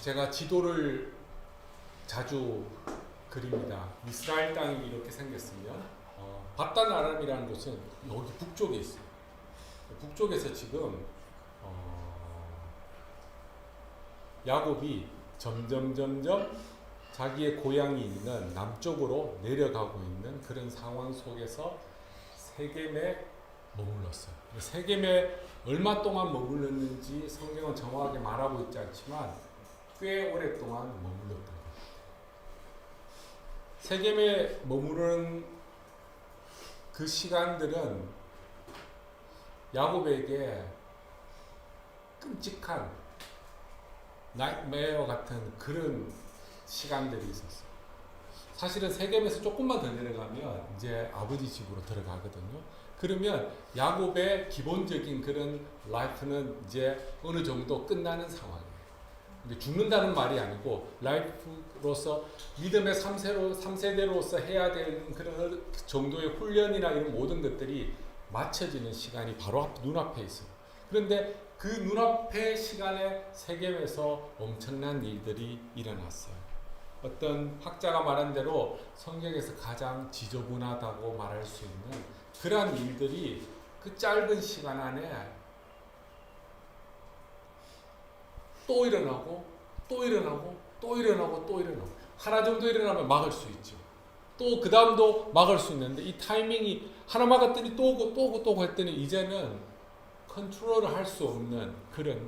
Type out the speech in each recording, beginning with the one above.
제가 지도를 자주 그립니다. 이스라엘 땅이 이렇게 생겼으면 바단 아람이라는 곳은 여기 북쪽에 있어요. 북쪽에서 지금 야곱이 점점 자기의 고향이 있는 남쪽으로 내려가고 있는 그런 상황 속에서 세겜에 머물렀어요. 세겜에 얼마 동안 머물렀는지 성경은 정확하게 말하고 있지 않지만 꽤 오랫동안 머물렀던 거예요. 세겜에 머무른 그 시간들은 야곱에게 끔찍한 나이트메어 같은 그런 시간들이 있었어요. 사실은 세겜에서 조금만 더 내려가면 이제 아버지 집으로 들어가거든요. 그러면 야곱의 기본적인 그런 라이프는 이제 어느 정도 끝나는 상황이에요. 근데 죽는다는 말이 아니고 라이프로서 믿음의 3세대로서 해야 되는 그런 정도의 훈련이나 이런 모든 것들이 맞춰지는 시간이 바로 눈앞에 있어요. 그런데 그 눈앞의 시간에 세겜에서 엄청난 일들이 일어났어요. 어떤 학자가 말한 대로 성경에서 가장 지저분하다고 말할 수 있는 그러한 일들이 그 짧은 시간 안에 또 일어나고 또 일어나고 또 일어나고 또 일어나고 하나 정도 일어나면 막을 수 있죠. 또 그 다음도 막을 수 있는데 이 타이밍이 하나 막았더니 또 오고 또 오고 또 오고 했더니 이제는 컨트롤을 할 수 없는 그런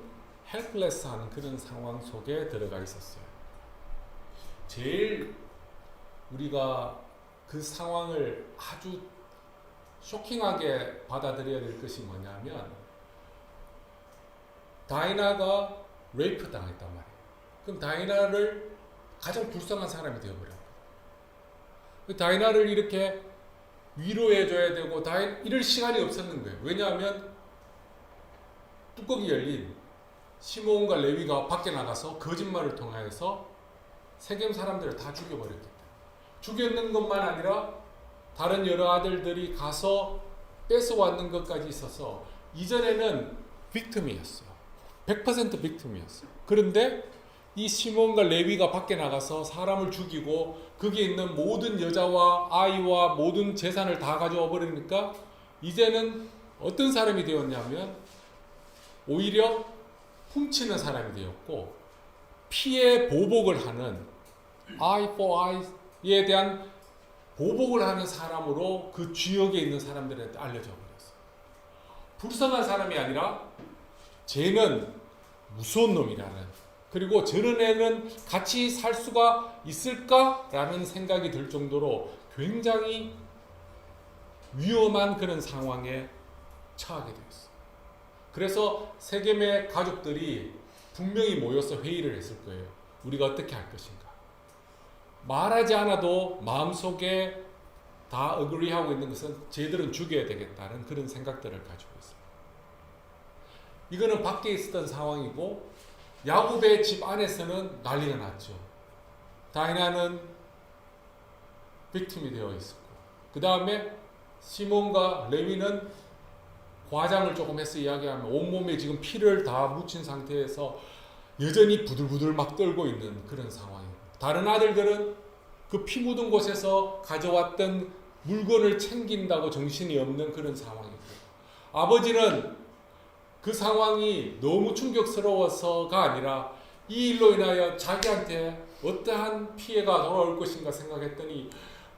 헬플레스한 그런 상황 속에 들어가 있었어요. 제일 우리가 그 상황을 아주 쇼킹하게 받아들여야 될 것이 뭐냐면 다이나가 레이프 당했단 말이에요. 그럼 다이나를 가장 불쌍한 사람이 되어버려요. 다이나를 이렇게 위로해줘야 되고 이럴 시간이 없었는 거예요. 왜냐하면 뚜껑이 열린 시므온과 레위가 밖에 나가서 거짓말을 통해서 세겜 사람들을 다 죽여버렸기 때문에 죽였는 것만 아니라 다른 여러 아들들이 가서 뺏어왔는 것까지 있어서 이전에는 빅팀이었어요. 100% 빅팀이었어요. 그런데 이 시몬과 레위가 밖에 나가서 사람을 죽이고 거기에 있는 모든 여자와 아이와 모든 재산을 다 가져와 버리니까 이제는 어떤 사람이 되었냐면 오히려 훔치는 사람이 되었고 피해 보복을 하는 eye for eye에 대한 보복을 하는 사람으로 그 지역에 있는 사람들한테 알려져 버렸어요. 불쌍한 사람이 아니라 쟤는 무서운 놈이라는, 그리고 저런 애는 같이 살 수가 있을까라는 생각이 들 정도로 굉장히 위험한 그런 상황에 처하게 되었어요. 그래서 세겜의 가족들이 분명히 모여서 회의를 했을 거예요. 우리가 어떻게 할 것인가. 말하지 않아도 마음속에 다 어그리하고 있는 것은 쟤들은 죽여야 되겠다는 그런 생각들을 가지고 있어요. 이거는 밖에 있었던 상황이고 야곱의 집 안에서는 난리가 났죠. 다이나는 빅팀이 되어 있었고 그 다음에 시몬과 레위는 과장을 조금 해서 이야기하면 온몸에 지금 피를 다 묻힌 상태에서 여전히 부들부들 막 떨고 있는 그런 상황입니다. 다른 아들들은 그 피 묻은 곳에서 가져왔던 물건을 챙긴다고 정신이 없는 그런 상황이고 아버지는 그 상황이 너무 충격스러워서가 아니라 이 일로 인하여 자기한테 어떠한 피해가 돌아올 것인가 생각했더니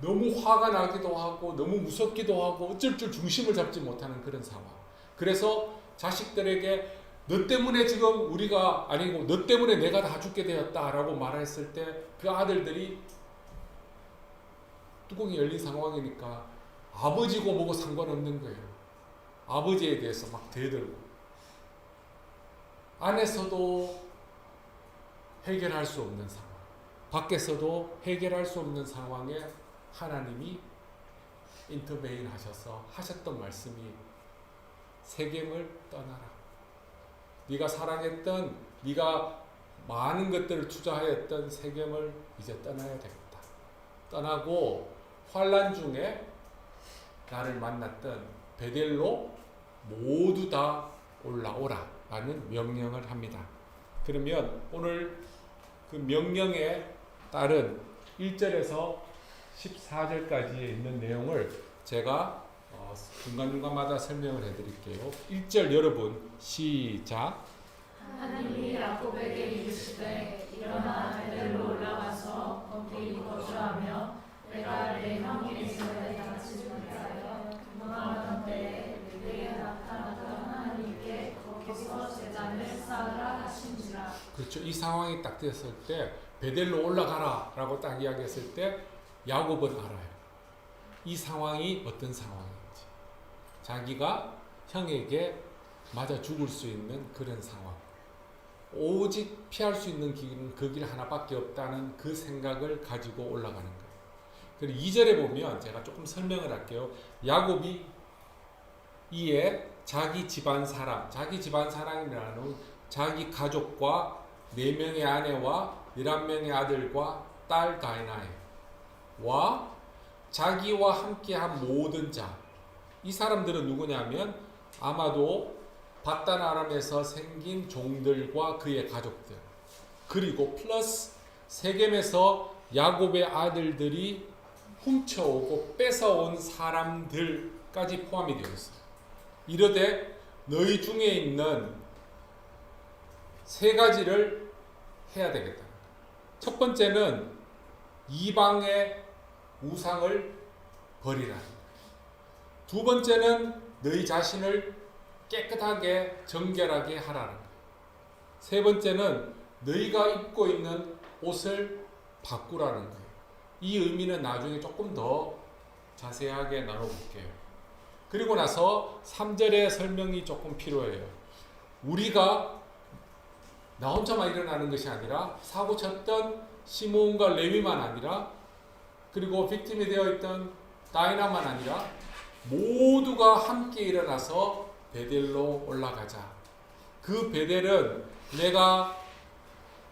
너무 화가 나기도 하고 너무 무섭기도 하고 어쩔 줄 중심을 잡지 못하는 그런 상황. 그래서 자식들에게 너 때문에 지금 우리가 아니고 너 때문에 내가 다 죽게 되었다라고 말했을 때 그 아들들이 뚜껑이 열린 상황이니까 아버지고 뭐고 상관없는 거예요. 아버지에 대해서 막 대들고 안에서도 해결할 수 없는 상황, 밖에서도 해결할 수 없는 상황에 하나님이 인터베인 하셔서 하셨던 말씀이 세겜을 떠나라. 네가 사랑했던, 네가 많은 것들을 투자하였던 세겜을 이제 떠나야 되겠다. 떠나고 환난 중에 나를 만났던 베델로 모두 다 올라오라 라는 명령을 합니다. 그러면 오늘 그 명령에 따른 1절에서 14절까지에 있는 내용을 제가 중간중간마다 설명을 해드릴게요. 1절 여러분 시작. 하나님이 야곱에게 이르시되 일어나 베델로 올라가서 거기 거주하며 내가 내 형의 이스라엘에 다스리는 자여 동행하던 때에 내게 나타났던 하나님께 거기서 제단을 쌓으라 하신지라. 그렇죠. 이 상황이 딱 됐을 때 베델로 올라가라 라고 딱 이야기했을 때 야곱은 알아요. 이 상황이 어떤 상황인지. 자기가 형에게 맞아 죽을 수 있는 그런 상황. 오직 피할 수 있는 길은 그 길 하나밖에 없다는 그 생각을 가지고 올라가는 거예요. 그리고 2절에 보면 제가 조금 설명을 할게요. 야곱이 이에 자기 집안 사람이라는 자기 가족과 4명의 아내와 11명의 아들과 딸 다이나와 자기와 함께한 모든 자. 이 사람들은 누구냐면 아마도 바단 아람에서 생긴 종들과 그의 가족들, 그리고 플러스 세겜에서 야곱의 아들들이 훔쳐오고 뺏어온 사람들까지 포함이 되어 있어요. 이르되 너희 중에 있는 3가지를 해야 되겠다. 첫 번째는 이방의 우상을 버리라. 두 번째는 너희 자신을 깨끗하게 정결하게 하라는 거예요. 세 번째는 너희가 입고 있는 옷을 바꾸라는 거예요. 이 의미는 나중에 조금 더 자세하게 나눠볼게요. 그리고 나서 3절의 설명이 조금 필요해요. 우리가 나 혼자만 일어나는 것이 아니라 사고 쳤던 시므온과 레위만 아니라 그리고 빅팀이 되어 있던 다이나만 아니라 모두가 함께 일어나서 베델로 올라가자. 그 베델은 내가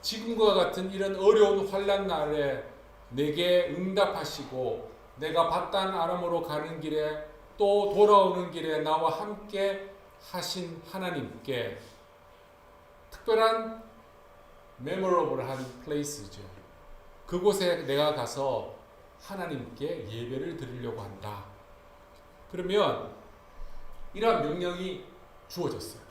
지금과 같은 이런 어려운 환난 날에 내게 응답하시고 내가 바단 아람으로 가는 길에 또 돌아오는 길에 나와 함께 하신 하나님께 특별한 메모러블한 플레이스죠. 그곳에 내가 가서 하나님께 예배를 드리려고 한다. 그러면 이러한 명령이 주어졌어요.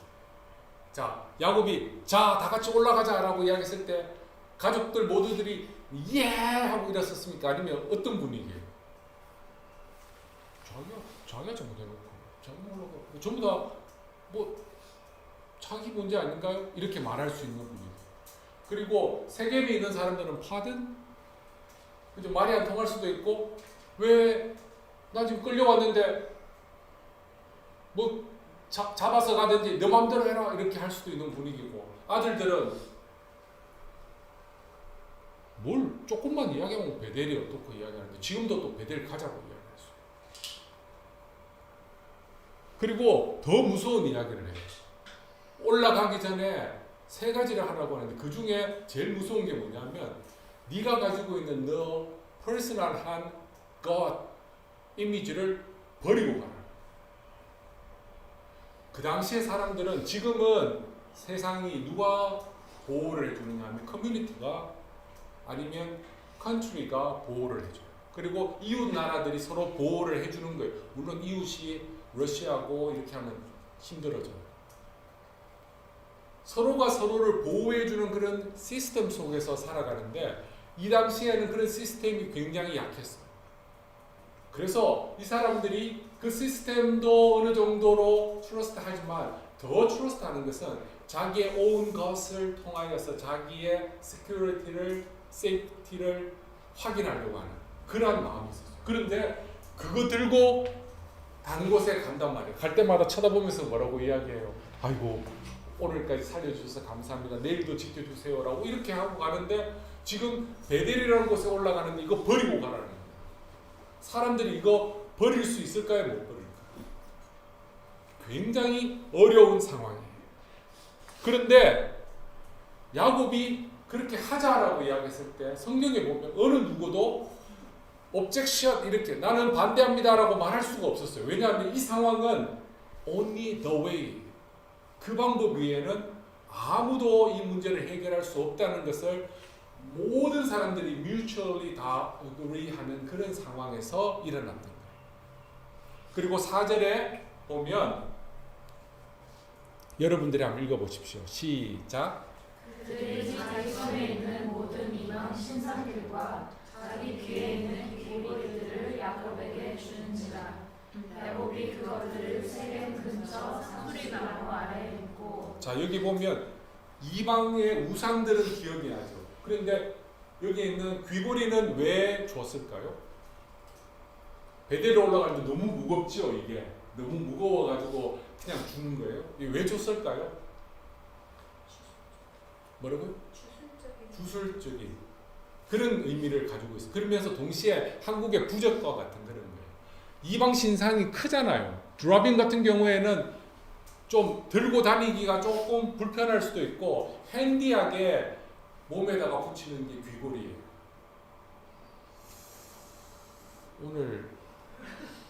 자, 야곱이 자, 다 같이 올라가자라고 이야기했을 때 가족들 모두들이 예 하고 일었었습니까? 아니면 어떤 분위기예요? 자기가 잘못해놓고 자기가 올라가고 전부 다 뭐 자기 문제 아닌가요? 이렇게 말할 수 있는 분위기. 그리고 세겜에 있는 사람들은 파든 말이 안 통할 수도 있고 왜 나 지금 끌려왔는데 뭐 잡아서 가든지 너 맘대로 해라 이렇게 할 수도 있는 분위기고 아들들은 뭘 조금만 이야기하면 베델이 어떻고 이야기하는데 지금도 또 베델 가자고 이야기했어요. 그리고 더 무서운 이야기를 해요. 올라가기 전에 3가지를 하라고 하는데 그 중에 제일 무서운 게 뭐냐면 네가 가지고 있는 너 퍼스널한 God 이미지를 버리고 가라. 그 당시의 사람들은 지금은 세상이 누가 보호를 해주느냐 하면 커뮤니티가 아니면 컨트리가 보호를 해줘요. 그리고 이웃 나라들이 서로 보호를 해주는 거예요. 물론 이웃이 러시아고 이렇게 하면 힘들어져요. 서로가 서로를 보호해주는 그런 시스템 속에서 살아가는데 이 당시에는 그런 시스템이 굉장히 약했어요. 그래서 이 사람들이 그 시스템도 어느 정도로 트러스트 하지만 더 트러스트 하는 것은 자기의 own 것을 통하여서 자기의 security를, safety를 확인하려고 하는 그런 마음이 있었어요. 그런데 그거 들고 다른 곳에 간단 말이에요. 갈 때마다 쳐다보면서 뭐라고 이야기해요. 아이고 오늘까지 살려주셔서 감사합니다. 내일도 지켜주세요 라고 이렇게 하고 가는데 지금 베델이라는 곳에 올라가는데 이거 버리고 가라는 거예요. 사람들이 이거 버릴 수 있을까요? 못 버릴까요? 굉장히 어려운 상황이에요. 그런데 야곱이 그렇게 하자라고 이야기했을 때 성경에 보면 어느 누구도 objection 이렇게 나는 반대합니다라고 말할 수가 없었어요. 왜냐하면 이 상황은 only the way 그 방법 위에는 아무도 이 문제를 해결할 수 없다는 것을 모든 사람들이 mutually 다 agree하는 그런 상황에서 일어났던 거예요. 그리고 4절에 보면 여러분들이 한번 읽어보십시오. 시작. 그들이 자기 손에 있는 모든 이방 신상들과 자기 귀에 있는 귀고리들을 야곱에게 주는지라. 야곱이 그것들을 세겜 근처 상수리나무 아래에 묻고. 자, 여기 보면 이방의 우상들은 기억이 나죠. 그런데 여기 있는 귀고리는 왜 줬을까요? 베델에 올라가는데 너무 무겁죠. 이게 너무 무거워가지고 그냥 주는 거예요. 이게 왜 줬을까요? 뭐라고요? 주술적인 그런 의미를 가지고 있어요. 그러면서 동시에 한국의 부적과 같은 그런 거예요. 이방 신상이 크잖아요. 드라빈 같은 경우에는 좀 들고 다니기가 조금 불편할 수도 있고 핸디하게 몸에다가 붙이는 게 귀걸이에요.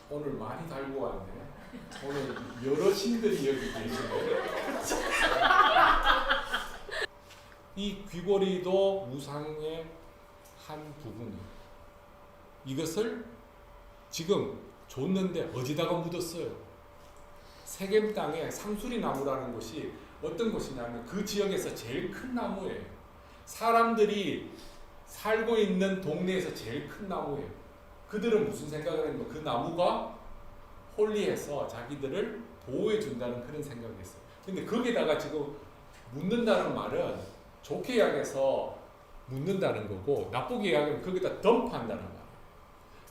오늘 많이 달고 왔네. 오늘 여러 신들이 여기 계시네. 이 귀걸이도 우상의 한 부분이에요. 이것을 지금 줬는데 어디다가 묻었어요? 세겜 땅에 상수리 나무라는 곳이 어떤 곳이냐면 그 지역에서 제일 큰 나무예요. 사람들이 살고 있는 동네에서 제일 큰 나무예요. 그들은 무슨 생각을 했냐면 그 나무가 홀리해서 자기들을 보호해 준다는 그런 생각이 있어요. 근데 거기다가 지금 묻는다는 말은 좋게 이야기해서 묻는다는 거고 나쁘게 이야기하면 거기다 덤프한다는 말이에요.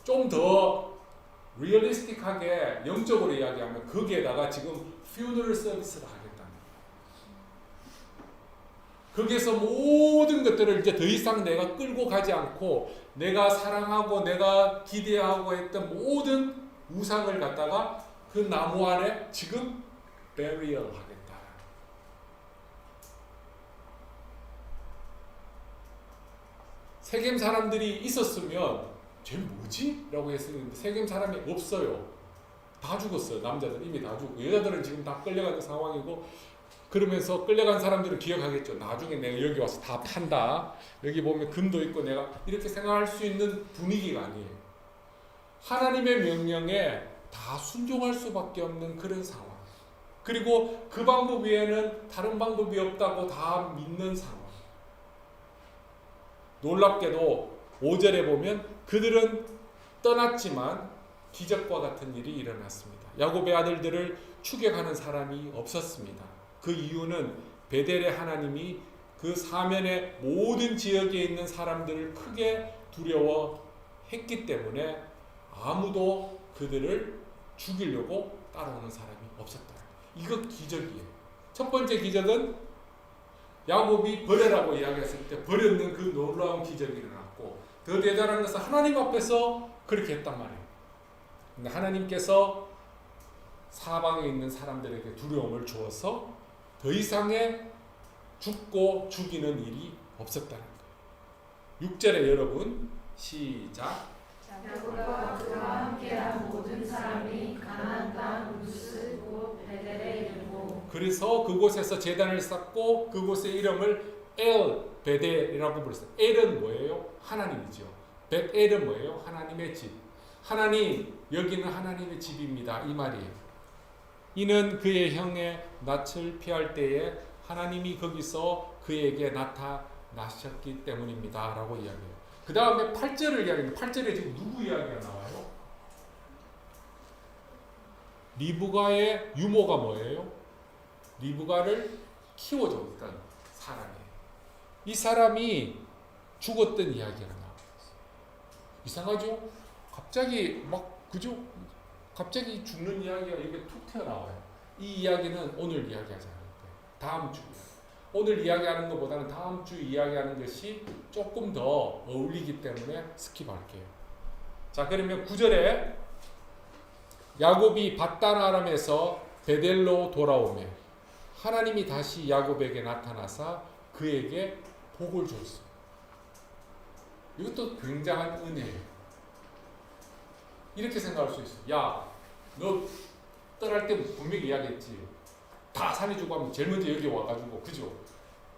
좀 더 리얼리스틱하게 영적으로 이야기하면 거기에다가 지금 퓨너럴 서비스를 하겠다는 거예요. 거기에서 모든 것들을 이제 더 이상 내가 끌고 가지 않고 내가 사랑하고 내가 기대하고 했던 모든 우상을 갖다가 그 나무 안에 지금 burial 하겠다. 세겜 사람들이 있었으면 쟤 뭐지? 라고 했었는데 세겜 사람이 없어요. 다 죽었어요. 남자들 이미 다 죽고 여자들은 지금 다 끌려가는 상황이고 그러면서 끌려간 사람들은 기억하겠죠. 나중에 내가 여기 와서 다 판다. 여기 보면 금도 있고 내가 이렇게 생각할 수 있는 분위기가 아니에요. 하나님의 명령에 다 순종할 수밖에 없는 그런 상황. 그리고 그 방법 외에는 다른 방법이 없다고 다 믿는 상황. 놀랍게도 5절에 보면 그들은 떠났지만 기적과 같은 일이 일어났습니다. 야곱의 아들들을 추격하는 사람이 없었습니다. 그 이유는 베델의 하나님이 그 사면의 모든 지역에 있는 사람들을 크게 두려워했기 때문에 아무도 그들을 죽이려고 따라오는 사람이 없었다. 이거 기적이에요. 첫 번째 기적은 야곱이 버려라고 이야기했을 때 버렸는 그 놀라운 기적이 일어났고 더 대단한 것은 하나님 앞에서 그렇게 했단 말이에요. 근데 하나님께서 사방에 있는 사람들에게 두려움을 주어서 더 이상의 죽고 죽이는 일이 없었다는 거예요. 6절에 여러분 시작. 야곱과 그와 함께한 모든 사람이 가나안 땅 우스 곧 베델에 이르고 그래서 그곳에서 제단을 쌓고 그곳의 이름을 엘 베델이라고 불렀어요. 엘은 뭐예요? 하나님이죠. 벳엘은 뭐예요? 하나님의 집. 하나님, 여기는 하나님의 집입니다. 이 말이에요. 이는 그의 형의 낯을 피할 때에 하나님이 거기서 그에게 나타나셨기 때문입니다. 라고 이야기해요. 그 다음에 8절을 이야기합니다. 8절에 지금 누구 이야기가 나와요? 리브가의 유모가 뭐예요? 리브가를 키워줬던 사람이에요. 이 사람이 죽었던 이야기가 나와요. 이상하죠? 갑자기 막 그죠? 갑자기 죽는 이야기가 이게 툭 튀어나와요. 이 이야기는 오늘 이야기하지 않을 거예요. 다음 주. 오늘 이야기하는 것보다는 다음 주 이야기하는 것이 조금 더 어울리기 때문에 스킵할게요. 자, 그러면 9절에 야곱이 밧단 아람에서 베델로 돌아오매 하나님이 다시 야곱에게 나타나사 그에게 복을 줬어요. 이것도 굉장한 은혜예요. 이렇게 생각할 수 있어요. 야, 너 떠날 때 분명히 이야기했지. 다 살려주고 하면 제일 먼저 여기 와가지고 그죠?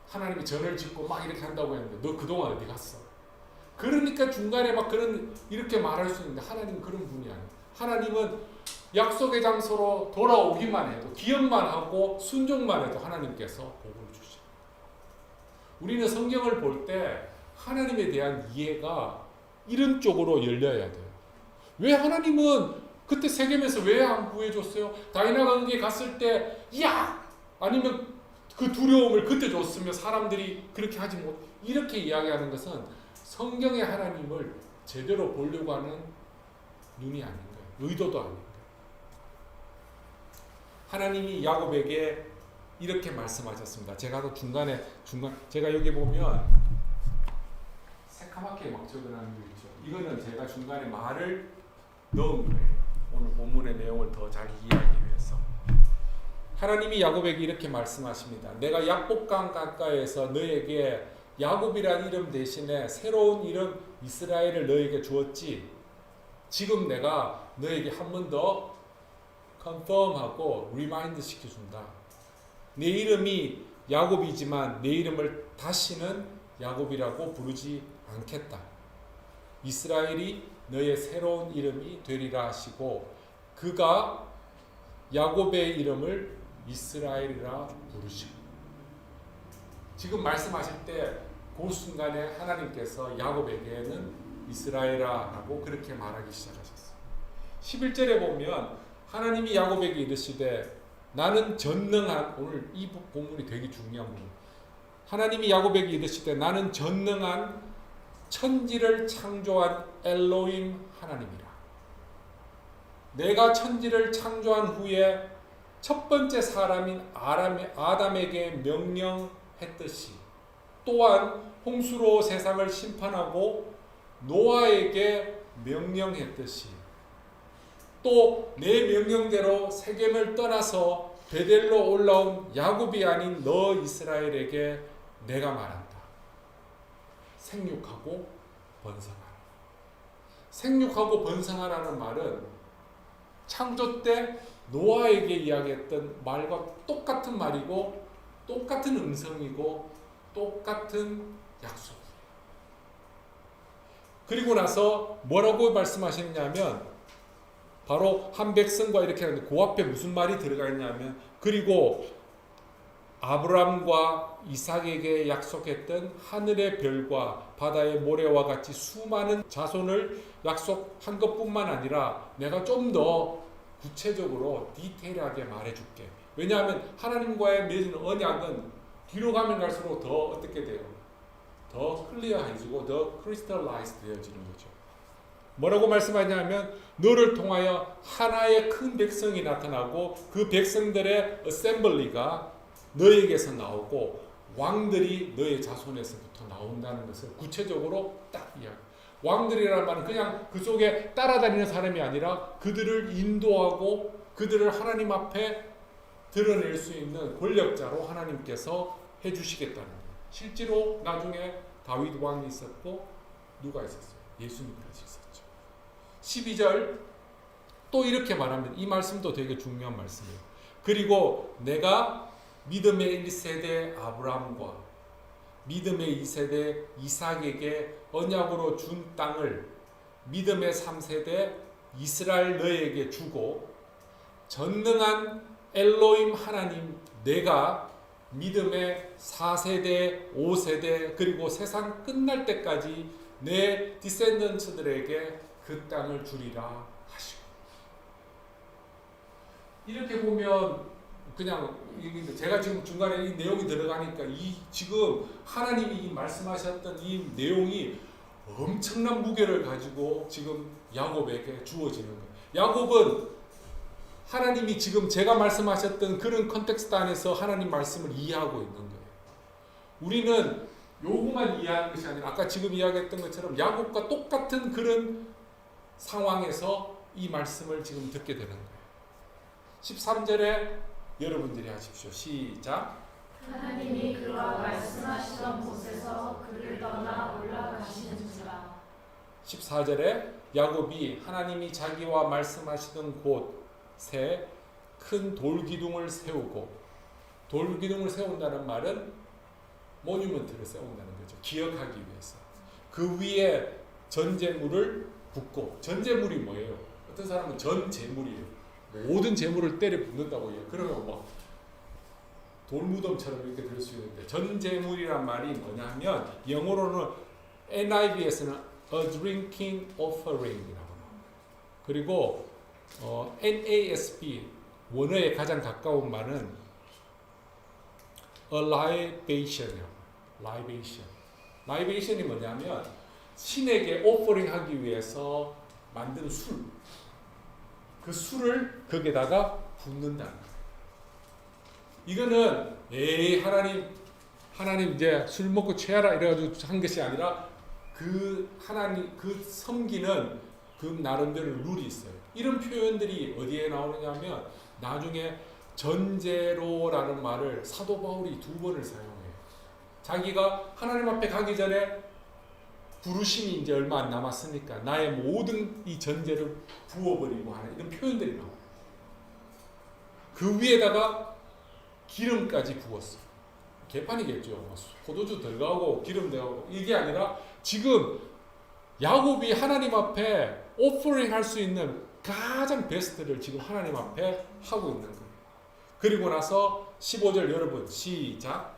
하나님이 전을 짓고 막 이렇게 한다고 했는데 너 그동안 어디 갔어? 그러니까 중간에 막 그런 이렇게 말할 수 있는데 하나님은 그런 분이 아니에요. 하나님은 약속의 장소로 돌아오기만 해도 기억만 하고 순종만 해도 하나님께서 복을 주셔요. 우리는 성경을 볼 때 하나님에 대한 이해가 이런 쪽으로 열려야 돼요. 왜 하나님은 그때 세겜에서 왜 안 구해줬어요? 다이나가 거기에 갔을 때 야! 아니면 그 두려움을 그때 줬으면 사람들이 그렇게 하지 못 이렇게 이야기하는 것은 성경의 하나님을 제대로 보려고 하는 눈이 아닌 거예요. 의도도 아닌 거예요. 하나님이 야곱에게 이렇게 말씀하셨습니다. 제가 또 중간 제가 여기 보면 새카맣게 막 적어놓은 거 있죠. 이거는 제가 중간에 말을 넣은 거예요. 오늘 본문의 내용을 더 잘 이해하기 위해서. 하나님이 야곱에게 이렇게 말씀하십니다. 내가 약복강 가까이에서 너에게 야곱이라는 이름 대신에 새로운 이름 이스라엘을 너에게 주었지. 지금 내가 너에게 한 번 더 컨펌하고 리마인드 시켜준다. 내 이름이 야곱이지만 내 이름을 다시는 야곱이라고 부르지 않겠다. 이스라엘이 너의 새로운 이름이 되리라 하시고 그가 야곱의 이름을 이스라엘이라 부르시고 지금 말씀하실 때 그 순간에 하나님께서 야곱에게는 이스라엘아라고 그렇게 말하기 시작하셨어요. 11절에 보면 하나님이 야곱에게 이르시되 나는 전능한 오늘 이 본문이 되게 중요한 부분. 하나님이 야곱에게 이르시되 나는 전능한 천지를 창조한 엘로힘 하나님이라. 내가 천지를 창조한 후에 첫 번째 사람인 아담에게 명령했듯이 또한 홍수로 세상을 심판하고 노아에게 명령했듯이 또 내 명령대로 세겜을 떠나서 베델로 올라온 야곱이 아닌 너 이스라엘에게 내가 말한다. 생육하고 번성하라. 생육하고 번성하라는 말은 창조 때 노아에게 이야기했던 말과 똑같은 말이고 똑같은 음성이고 똑같은 약속이에요. 그리고 나서 뭐라고 말씀하셨냐면 바로 한 백성과 이렇게 하는데 그 앞에 무슨 말이 들어가 있냐면 그리고 아브람과 이삭에게 약속했던 하늘의 별과 바다의 모래와 같이 수많은 자손을 약속한 것뿐만 아니라 내가 좀 더 구체적으로 디테일하게 말해줄게. 왜냐하면 하나님과의 맺은 언약은 뒤로 가면 갈수록 더 어떻게 돼요? 더 클리어해지고 더 크리스탈라이즈 되어지는 거죠. 뭐라고 말씀하냐면 너를 통하여 하나의 큰 백성이 나타나고 그 백성들의 어셈블리가 너에게서 나오고 왕들이 너의 자손에서부터 나온다는 것을 구체적으로 딱 이야기. 왕들이라는 말은 그냥 그 속에 따라다니는 사람이 아니라 그들을 인도하고 그들을 하나님 앞에 드러낼 수 있는 권력자로 하나님께서 해주시겠다는 거예요. 실제로 나중에 다윗 왕이 있었고 누가 있었어요? 예수님까지 있었죠. 12절 또 이렇게 말합니다. 이 말씀도 되게 중요한 말씀이에요. 그리고 내가 믿음의 1세대 아브라함과 믿음의 2세대 이삭에게 언약으로 준 땅을 믿음의 3세대 이스라엘 너에게 주고 전능한 엘로힘 하나님 내가 믿음의 4세대 5세대 그리고 세상 끝날 때까지 내 디센던츠들에게 그 땅을 주리라 하시고 이렇게 보면 그냥 제가 지금 중간에 이 내용이 들어가니까 이 지금 하나님이 이 말씀하셨던 이 내용이 엄청난 무게를 가지고 지금 야곱에게 주어지는 거예요. 야곱은 하나님이 지금 제가 말씀하셨던 그런 컨텍스트 안에서 하나님 말씀을 이해하고 있는 거예요. 우리는 요구만 이해하는 것이 아니라 아까 지금 이야기했던 것처럼 야곱과 똑같은 그런 상황에서 이 말씀을 지금 듣게 되는 거예요. 13절에 여러분들이 하십시오. 시작. 하나님이 그와 말씀하시던 곳에서 그를 떠나 올라가시는지라. 14절에 야곱이 하나님이 자기와 말씀하시던 곳에 큰 돌기둥을 세우고 돌기둥을 세운다는 말은 모뉴먼트를 세운다는 거죠. 기억하기 위해서. 그 위에 전재물을 붓고, 전재물이 뭐예요? 어떤 사람은 전재물이에요. 모든 재물을 때려 붓는다고 해요. 그러면 뭐 돌무덤처럼 이렇게 들 수 있는데, 전재물이란 말이 뭐냐면 영어로는 NIV에서는 a drinking offering이라고 나와요. 그리고 NASB 원어에 가장 가까운 말은 a libation이에요. libation이 뭐냐면 신에게 오퍼링 하기 위해서 만든 술. 그 술을 거기에다가 붓는다는 거예요. 이거는 하나님 이제 술 먹고 취하라 이래가지고 한 것이 아니라 그 하나님 그 섬기는 그 나름대로 룰이 있어요. 이런 표현들이 어디에 나오느냐면 나중에 전제로라는 말을 사도 바울이 2번을 사용해요. 자기가 하나님 앞에 가기 전에 부르심이 이제 얼마 안 남았으니까 나의 모든 이 전제를 부어버리고 하는 이런 표현들이 나와요. 그 위에다가 기름까지 부었어. 개판이겠죠. 포도주 들어가고 기름 들어가고 이게 아니라 지금 야곱이 하나님 앞에 오퍼링 할 수 있는 가장 베스트를 지금 하나님 앞에 하고 있는 거예요. 그리고 나서 15절 여러분 시작.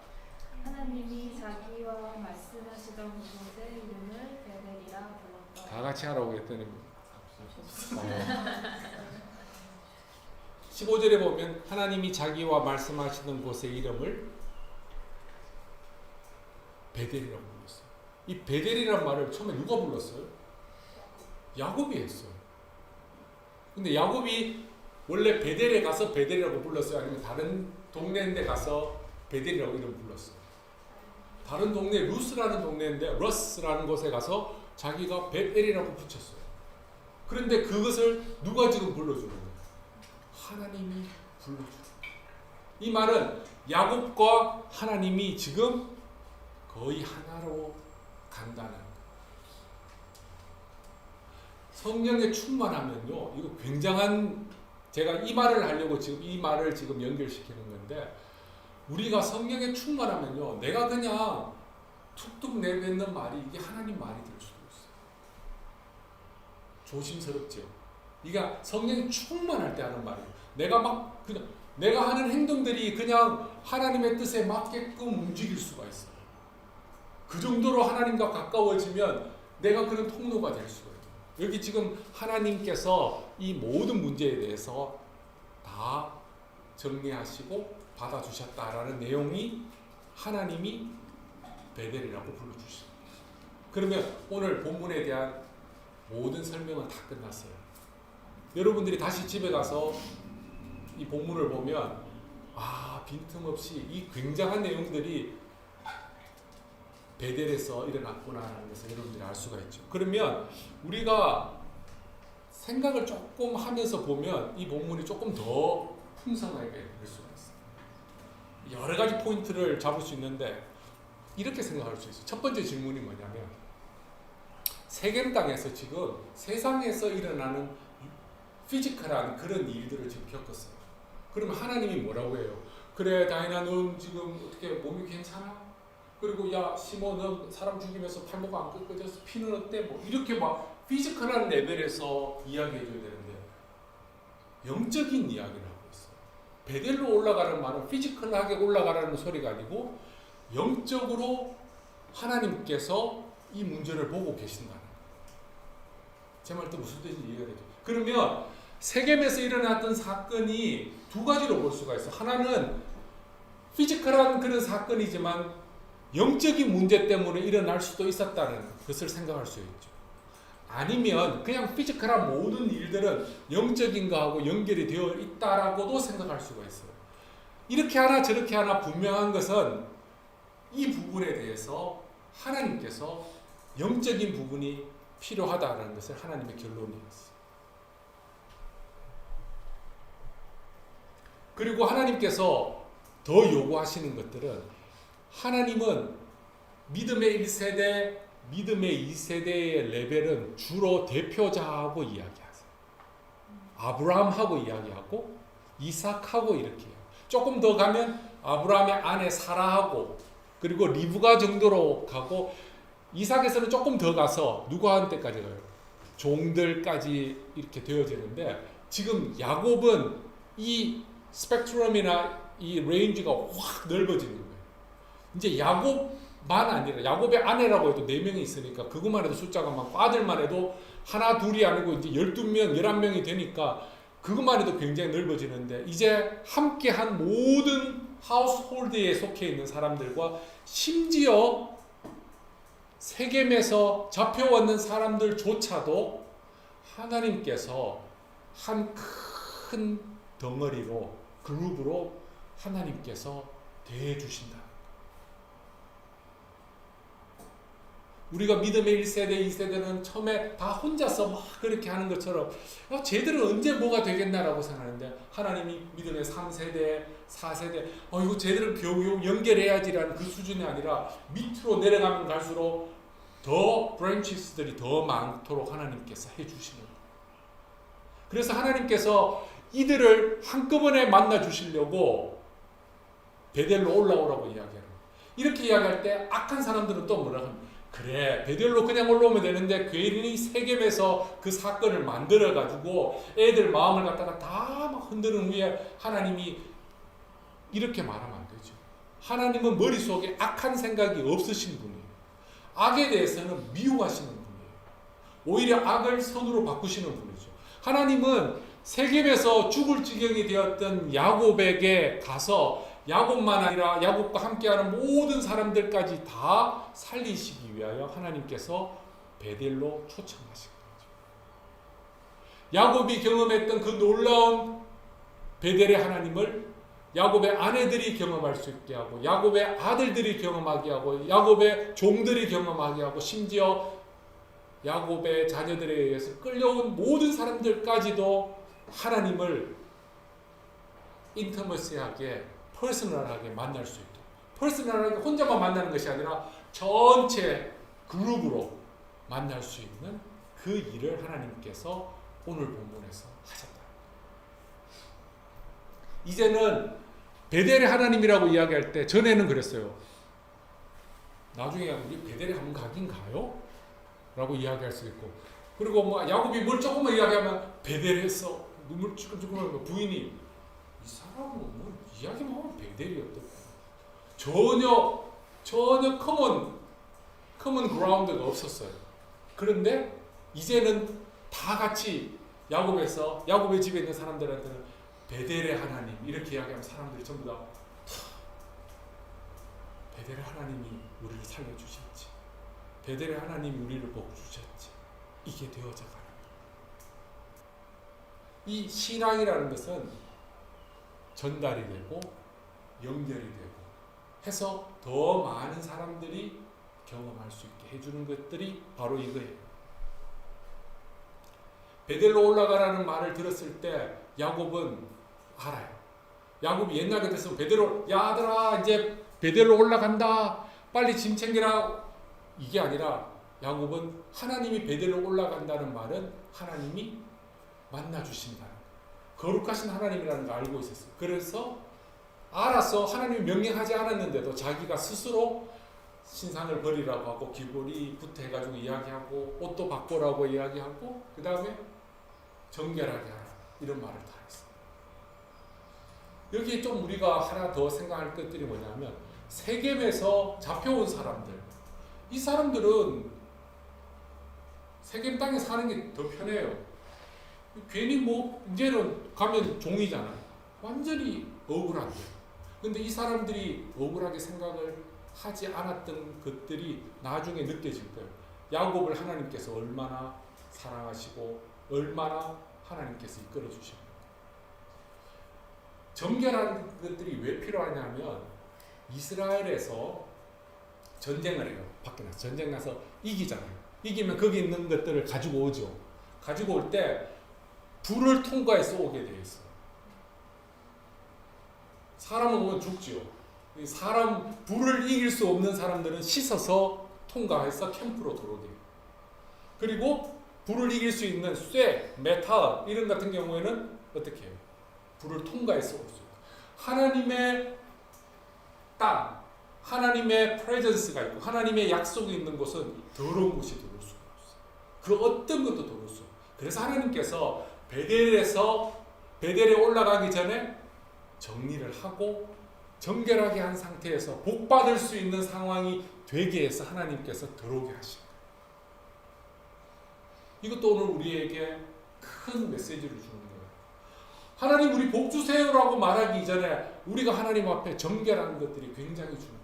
하나님이 자기와 말씀하시던 곳의 이름을 베델이라 불렀다. 다 같이 하라고 했더니 15절에 보면 하나님이 자기와 말씀하시던 곳의 이름을 베델이라고 불렀어요. 이 베델이라는 말을 처음에 누가 불렀어요? 야곱이 했어요. 근데 야곱이 원래 베델에 가서 베델이라고 불렀어요? 아니면 다른 동네인데 가서 베델이라고 이름 불렀어요? 다른 동네 루스라는 동네인데 러스라는 곳에 가서 자기가 베델이라고 붙였어요. 그런데 그것을 누가 지금 불러주는 거예요? 하나님이 불러주는 거예요. 이 말은 야곱과 하나님이 지금 거의 하나로 간다는 거예요. 성령에 충만하면요, 이거 굉장한, 제가 이 말을 하려고 지금 이 말을 지금 연결시키는 건데, 우리가 성령에 충만하면요, 내가 그냥 툭툭 내뱉는 말이 이게 하나님 말이 될 수도 있어요. 조심스럽죠. 이게 성령에 충만할 때 하는 말이에요. 내가 막 그냥 내가 하는 행동들이 그냥 하나님의 뜻에 맞게끔 움직일 수가 있어요. 그 정도로 하나님과 가까워지면 내가 그런 통로가 될 수가 있어요. 여기 지금 하나님께서 이 모든 문제에 대해서 다 정리하시고 받아주셨다라는 내용이 하나님이 베델이라고 불러주십니다. 그러면 오늘 본문에 대한 모든 설명은 다 끝났어요. 여러분들이 다시 집에 가서 이 본문을 보면 빈틈없이 이 굉장한 내용들이 베델에서 일어났구나라는 것을 여러분들이 알 수가 있죠. 그러면 우리가 생각을 조금 하면서 보면 이 본문이 조금 더 풍성하게 될 수가 있어요. 여러 가지 포인트를 잡을 수 있는데 이렇게 생각할 수 있어요. 첫 번째 질문이 뭐냐면 세겜 땅에서 지금 세상에서 일어나는 피지컬한 그런 일들을 지금 겪었어요. 그러면 하나님이 뭐라고 해요? 그래 다이나 넌 지금 어떻게 몸이 괜찮아? 그리고 야 시모 너 사람 죽이면서 팔목 안 꺾어져서 피는 어때? 뭐 이렇게 막 피지컬한 레벨에서 이야기해줘야 되는데 영적인 이야기를 하고 있어요. 베델로 올라가는 말은 피지컬하게 올라가라는 소리가 아니고 영적으로 하나님께서 이 문제를 보고 계신다는 거예요. 제 말 또 무슨 뜻인지 이해가 되죠? 그러면 세겜에서 일어났던 사건이 두 가지로 볼 수가 있어요. 하나는 피지컬한 그런 사건이지만 영적인 문제 때문에 일어날 수도 있었다는 것을 생각할 수 있죠. 아니면 그냥 피지컬한 모든 일들은 영적인 거하고 연결이 되어 있다라고도 생각할 수가 있어요. 이렇게 하나 저렇게 하나 분명한 것은 이 부분에 대해서 하나님께서 영적인 부분이 필요하다는 것을 하나님의 결론이었어요. 그리고 하나님께서 더 요구하시는 것들은 하나님은 믿음의 1세대, 믿음의 2세대의 레벨은 주로 대표자하고 이야기하세요. 아브라함하고 이야기하고 이삭하고 이렇게 해요. 조금 더 가면 아브라함의 아내 사라하고 그리고 리브가 정도로 가고 이삭에서는 조금 더 가서 누구한테까지 가요? 종들까지 이렇게 되어지는데 지금 야곱은 이 스펙트럼이나 이 레인지가 확 넓어지는 거예요. 이제 야곱만 아니라 야곱의 아내라고 해도 4명이 있으니까 그것만 해도 숫자가 많고 아들만 해도 하나 둘이 아니고 이제 12명, 11명이 되니까 그것만 해도 굉장히 넓어지는데 이제 함께한 모든 하우스홀드에 속해 있는 사람들과 심지어 세겜에서 잡혀왔는 사람들조차도 하나님께서 한 큰 덩어리로 그룹으로 하나님께서 대해주신다. 우리가 믿음의 1세대, 2세대는 처음에 다 혼자서 막 그렇게 하는 것처럼 쟤들은 언제 뭐가 되겠나라고 생각하는데 하나님이 믿음의 3세대, 4세대 이거 쟤들은 겨우 연결해야지라는 그 수준이 아니라 밑으로 내려가면 갈수록 더 브랜치스들이 더 많도록 하나님께서 해주시는 거예요. 그래서 하나님께서 이들을 한꺼번에 만나 주시려고 베델로 올라오라고 이야기해요. 이렇게 이야기할 때 악한 사람들은 또 뭐라 합니까? 그래 베델로 그냥 올라오면 되는데 괜히 세겜에서 그 사건을 만들어 가지고 애들 마음을 갖다가 다 막 흔드는 후에 하나님이 이렇게 말하면 안 되죠. 하나님은 머릿속에 악한 생각이 없으신 분이에요. 악에 대해서는 미워하시는 분이에요. 오히려 악을 선으로 바꾸시는 분이죠. 하나님은 세겜에서 죽을 지경이 되었던 야곱에게 가서 야곱만 아니라 야곱과 함께하는 모든 사람들까지 다 살리시기 위하여 하나님께서 베델로 초청하신 거죠. 야곱이 경험했던 그 놀라운 베델의 하나님을 야곱의 아내들이 경험할 수 있게 하고 야곱의 아들들이 경험하게 하고 야곱의 종들이 경험하게 하고 심지어 야곱의 자녀들에 의해서 끌려온 모든 사람들까지도 하나님을 인터머시하게 퍼스널하게 만날 수 있도록 퍼스널하게 혼자만 만나는 것이 아니라 전체 그룹으로 만날 수 있는 그 일을 하나님께서 오늘 본문에서 하셨다. 이제는 베델의 하나님이라고 이야기할 때 전에는 그랬어요. 나중에 우리 베델에 한번 가긴 가요? 라고 이야기할 수 있고 그리고 뭐 야곱이 뭘 조금만 이야기하면 베델에서 눈물 쭈글쭈글 부인이 이 사람은 뭐 이야기만 하면 베델이었다. 전혀 커먼 그라운드가 없었어요. 그런데 이제는 다 같이 야곱의 집에 있는 사람들한테는 베델의 하나님 이렇게 이야기하면 사람들이 전부 다 베델의 하나님이 우리를 살려주셨지. 베델의 하나님이 우리를 복주셨지. 이게 되어져 가는 거예요. 이 신앙이라는 것은 전달이 되고 연결이 되고 해서 더 많은 사람들이 경험할 수 있게 해주는 것들이 바로 이거예요. 베델로 올라가라는 말을 들었을 때 야곱은 알아요. 야곱이 옛날 같았으면 베델로 야 아들아 이제 베델로 올라간다 빨리 짐 챙기라 이게 아니라 야곱은 하나님이 베델로 올라간다는 말은 하나님이 만나주신다는 거룩하신 하나님이라는 걸 알고 있었어요. 그래서 알아서 하나님이 명령하지 않았는데도 자기가 스스로 신상을 버리라고 하고 귀걸이 구태해가지고 이야기하고 옷도 바꾸라고 이야기하고 그 다음에 정결하게 하라 이런 말을 다 했어요. 여기에 좀 우리가 하나 더 생각할 것들이 뭐냐면 세겜에서 잡혀온 사람들 이 사람들은 세겜 땅에 사는 게 더 편해요. 괜히 뭐 이제는 가면 종이잖아요. 완전히 억울한데 근데 이 사람들이 억울하게 생각을 하지 않았던 것들이 나중에 느껴질 거예요. 야곱을 하나님께서 얼마나 사랑하시고 얼마나 하나님께서 이끌어 주시고 정결한 것들이 왜 필요하냐면 이스라엘에서 전쟁을 해요. 밖에 나서 전쟁 나서 이기잖아요. 이기면 거기 있는 것들을 가지고 오죠. 가지고 올 때 불을 통과해서 오게 돼 있어요. 사람은 오면 죽지요. 사람 불을 이길 수 없는 사람들은 씻어서 통과해서 캠프로 들어오게. 그리고 불을 이길 수 있는 쇠, 메탈 이런 같은 경우에는 어떻게 해요? 불을 통과해서 올 수 있어요. 하나님의 땅, 하나님의 프레젠스가 있고 하나님의 약속이 있는 곳은 더러운 곳이 들어올 수가 없어요. 그 어떤 것도 들어올 수 없어요. 그래서 하나님께서 베델에 올라가기 전에 정리를 하고 정결하게 한 상태에서 복받을 수 있는 상황이 되게 해서 하나님께서 들어오게 하신 거예요. 이것도 오늘 우리에게 큰 메시지를 주는 거예요. 하나님 우리 복 주세요라고 말하기 전에 우리가 하나님 앞에 정결하는 것들이 굉장히 중요해요.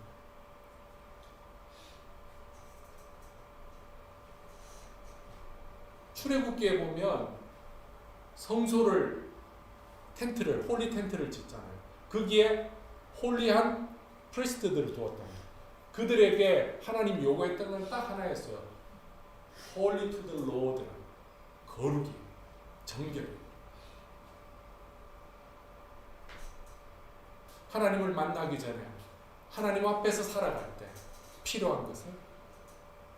출애굽기에 보면 성소를 홀리 텐트를 짓잖아요. 거기에 홀리한 프리스트들을 두었다. 그들에게 하나님 요구했던 건 딱 하나였어요. Holy to the Lord. 거룩이, 정결. 하나님을 만나기 전에 하나님 앞에서 살아갈 때 필요한 것은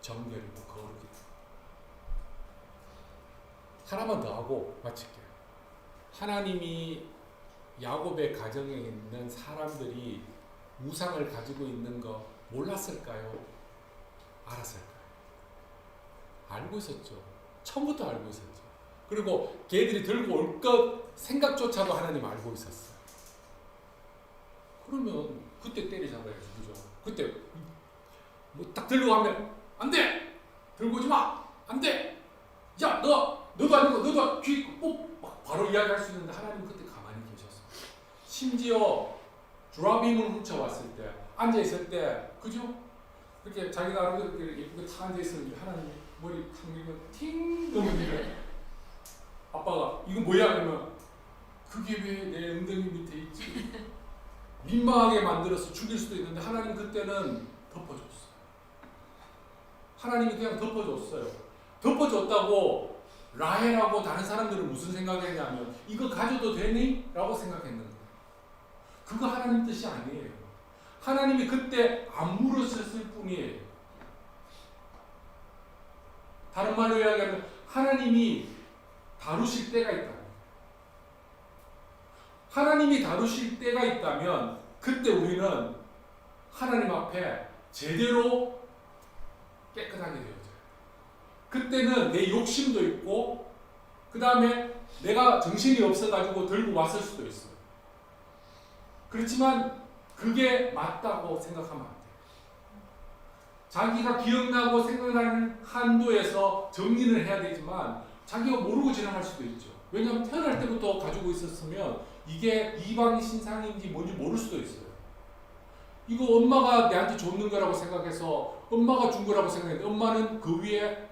정결이고 거룩이다. 하나만 더 하고 마칠게요. 하나님이 야곱의 가정에 있는 사람들이 우상을 가지고 있는 거 몰랐을까요? 알았을까요? 알고 있었죠. 처음부터 알고 있었죠. 그리고 걔들이 들고 올 것 생각조차도 하나님 알고 있었어요. 그러면 그때 때리잖아요. 그죠? 그때 뭐 딱 들고 가면 안 돼! 들고 오지 마! 안 돼! 야, 너도 아니고 너도 귀 꼭 바로 이야기할 수 있는데 하나님 그때 가만히 계셨어. 심지어 드라빔을 훔쳐왔을 때 앉아있을 때 그죠? 그렇게 자기 나름대로 이렇게 예쁘게 타 앉아있으면 하나님이 머리 탁 밀면 팅 넘어지래. 아빠가 이거 뭐야? 그러면 그게 왜 내 엉덩이 밑에 있지? 민망하게 만들어서 죽일 수도 있는데 하나님 그때는 덮어줬어요. 하나님이 그냥 덮어줬어요. 덮어줬다고 라헬하고 다른 사람들은 무슨 생각했냐면 이거 가져도 되니? 라고 생각했는 거예요. 그거 하나님 뜻이 아니에요. 하나님이 그때 안 물으셨을 뿐이에요. 다른 말로 이야기하면 하나님이 다루실 때가 있다. 하나님이 다루실 때가 있다면 그때 우리는 하나님 앞에 제대로 깨끗하게 되어져요. 그때는 내 욕심도 있고 그 다음에 내가 정신이 없어가지고 들고 왔을 수도 있어요. 그렇지만 그게 맞다고 생각하면 안 돼요. 자기가 기억나고 생각나는 한도에서 정리를 해야 되지만 자기가 모르고 지나갈 수도 있죠. 왜냐하면 태어날 때부터 가지고 있었으면 이게 이방 신상인지 뭔지 모를 수도 있어요. 이거 엄마가 내한테 줬는 거라고 생각해서 엄마가 준 거라고 생각했는데 엄마는 그 위에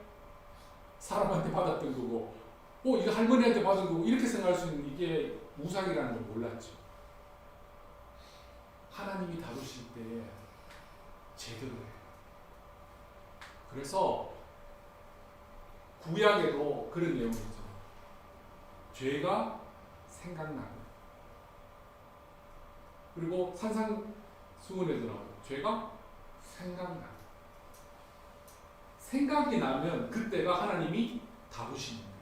사람한테 받았던 거고 이거 할머니한테 받은 거고 이렇게 생각할 수 있는 이게 우상이라는 걸 몰랐죠. 하나님이 다루실 때에 제대로 해요. 그래서 구약에도 그런 내용이 있죠. 죄가 생각나고 그리고 산상수훈에도 나와요. 죄가 생각나고 생각이 나면 그때가 하나님이 다루시는 거예요.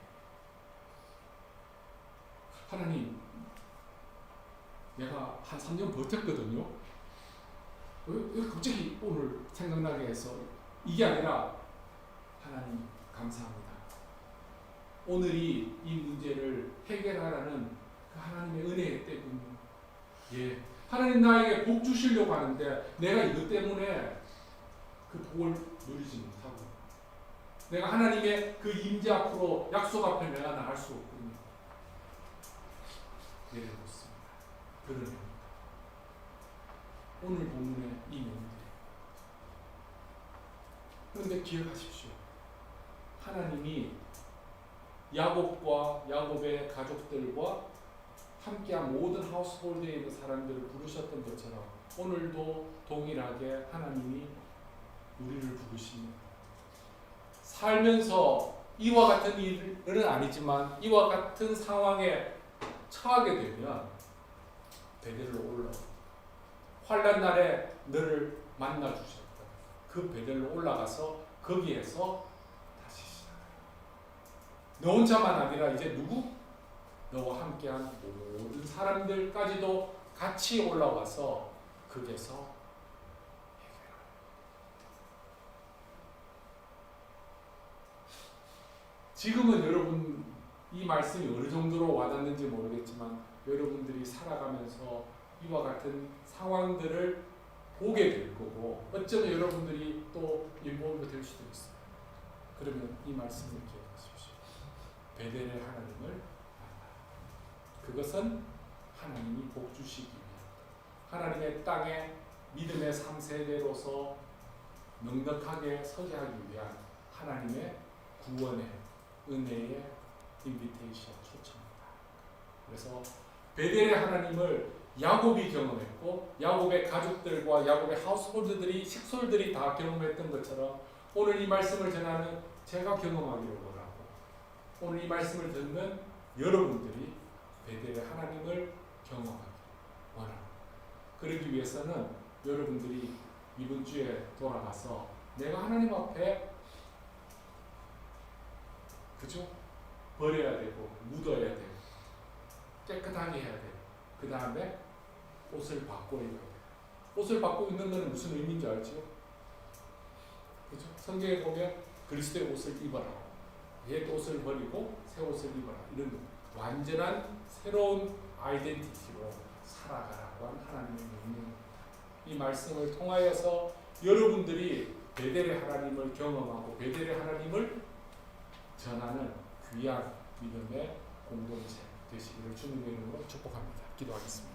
하나님 내가 한 3년 버텼거든요. 왜 갑자기 오늘 생각나게 해서 이게 아니라 하나님 감사합니다. 오늘이 이 문제를 해결하라는 그 하나님의 은혜의 때군요. 예, 하나님 나에게 복 주시려고 하는데 내가 이것 때문에 그 복을 누리지 못하고 내가 하나님의 그 임재 앞으로 약속 앞에 내가 나갈 수 없군요. 내려놓습니다. 드러냅니다. 오늘 본문의 이 명들. 그런데 기억하십시오. 하나님이 야곱과 야곱의 가족들과 함께한 모든 하우스홀드에 있는 사람들을 부르셨던 것처럼 오늘도 동일하게 하나님이 우리를 부르십니다. 살면서 이와 같은 일은 아니지만 이와 같은 상황에 처하게 되면 베델로 올라와 환난 날에 너를 만나 주셨다. 그 베델로 올라가서 거기에서 다시 시작해요. 너 혼자만 아니라 이제 누구? 너와 함께한 모든 사람들까지도 같이 올라와서 거기에서 지금은 여러분 이 말씀이 어느 정도로 와닿는지 모르겠지만 여러분들이 살아가면서 이와 같은 상황들을 보게 될 거고 어쩌면 여러분들이 또 인volve 될 수도 있어요. 그러면 이 말씀을 기억하십시오. 베델의 하나님을 만나라. 그것은 하나님이 복 주시기 위해 하나님의 땅에 믿음의 3세대로서 넉넉하게 서게 하기 위한 하나님의 구원의 은혜의 인비테이션 초청입니다. 그래서 베델의 하나님을 야곱이 경험했고 야곱의 가족들과 야곱의 하우스홀드들이 식솔들이 다 경험했던 것처럼 오늘 이 말씀을 전하는 제가 경험하기를 원하고 오늘 이 말씀을 듣는 여러분들이 베델의 하나님을 경험하기를 원합니다. 그러기 위해서는 여러분들이 이번 주에 돌아가서 내가 하나님 앞에 그죠? 버려야 되고 묻어야 되고 깨끗하게 해야 되고 그 다음에 옷을 바꿔 입어야 돼요. 옷을 바꾸고 있는 것은 무슨 의미인지 알죠? 그죠? 성경에 보면 그리스도의 옷을 입어라. 옛 옷을 버리고 새 옷을 입어라. 이런 완전한 새로운 아이덴티티로 살아가라고 하는 하나님의 명령입니다. 이 말씀을 통하여서 여러분들이 베델의 하나님을 경험하고 베델의 하나님을 전하는 귀한 믿음의 공동체 되시기를 주님의 이름으로 축복합니다. 기도하겠습니다.